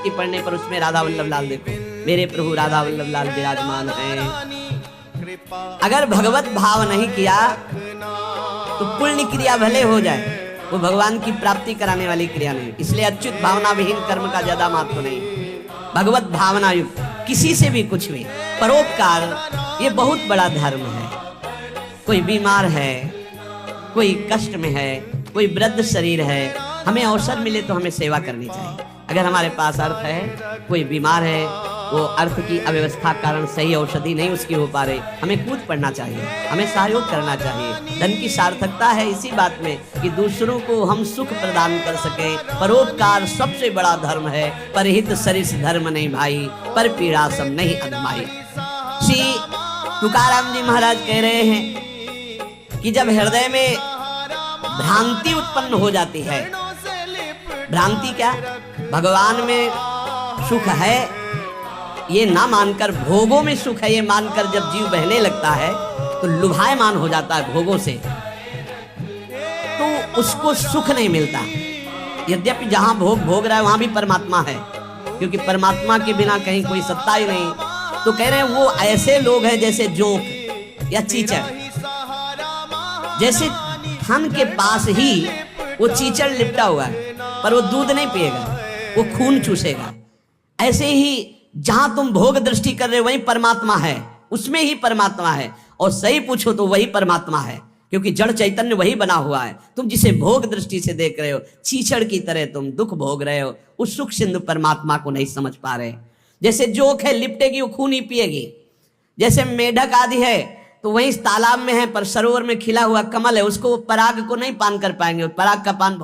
भक्ति पढ़ने पर उसमें राधा वल्लभ लाल देखो, मेरे प्रभु राधा वल्लभ लाल विराजमान हैं। अगर भगवत भाव नहीं किया तो पुण्य क्रिया भले हो जाए, वो भगवान की प्राप्ति कराने वाली क्रिया नहीं। इसलिए अच्युत भावना विहीन कर्म का ज्यादा महत्व नहीं, भगवत भावना युक्त किसी से भी कुछ भी परोपकार, ये बहुत बड़ा धर्म है। कोई बीमार है, कोई कष्ट में है, कोई वृद्ध शरीर है, हमें अवसर मिले तो हमें सेवा करनी चाहिए। अगर हमारे पास अर्थ है, कोई बीमार है, वो अर्थ की अव्यवस्था कारण सही औषधि नहीं उसकी हो पा रही, हमें कूद पड़ना चाहिए, हमें सहयोग करना चाहिए। धन की सार्थकता है इसी बात में कि दूसरों को हम सुख प्रदान कर सके। परोपकार सबसे बड़ा धर्म है। परहित सरिस धर्म नहीं भाई, पर पीड़ा सब नहीं अधमाई। श्री तुकाराम जी महाराज कह रहे हैं कि जब हृदय में भ्रांति उत्पन्न हो जाती है, भ्रांति क्या, भगवान में सुख है ये ना मानकर, भोगों में सुख है ये मानकर जब जीव बहने लगता है तो लुभायमान हो जाता है भोगों से, तो उसको सुख नहीं मिलता। यद्यपि जहां भोग भोग रहा है वहां भी परमात्मा है, क्योंकि परमात्मा के बिना कहीं कोई सत्ता ही नहीं। तो कह रहे हैं वो ऐसे लोग हैं जैसे जोंक या चीचड़, जैसे थन के पास ही वो चीचड़ लिपटा हुआ है पर वो दूध नहीं पिएगा, वो खून चूसेगा। ऐसे ही जहां तुम भोग दृष्टि कर रहे हो वही परमात्मा है, उसमें ही परमात्मा है। और सही पूछो तो वही परमात्मा है, क्योंकि जड़ चैतन्य वही बना हुआ है। तुम जिसे भोग दृष्टि से देख रहे हो, चीचड़ की तरह तुम दुख भोग रहे हो, उस सुख सिंधु परमात्मा को नहीं समझ पा रहे। जैसे जोक है, लिपटेगी वो खून ही पिएगी। जैसे मेढक आदि है तो वही तालाब में है पर सरोवर में खिला हुआ कमल है, उसको पराग को नहीं पान कर पाएंगे, पराग का पान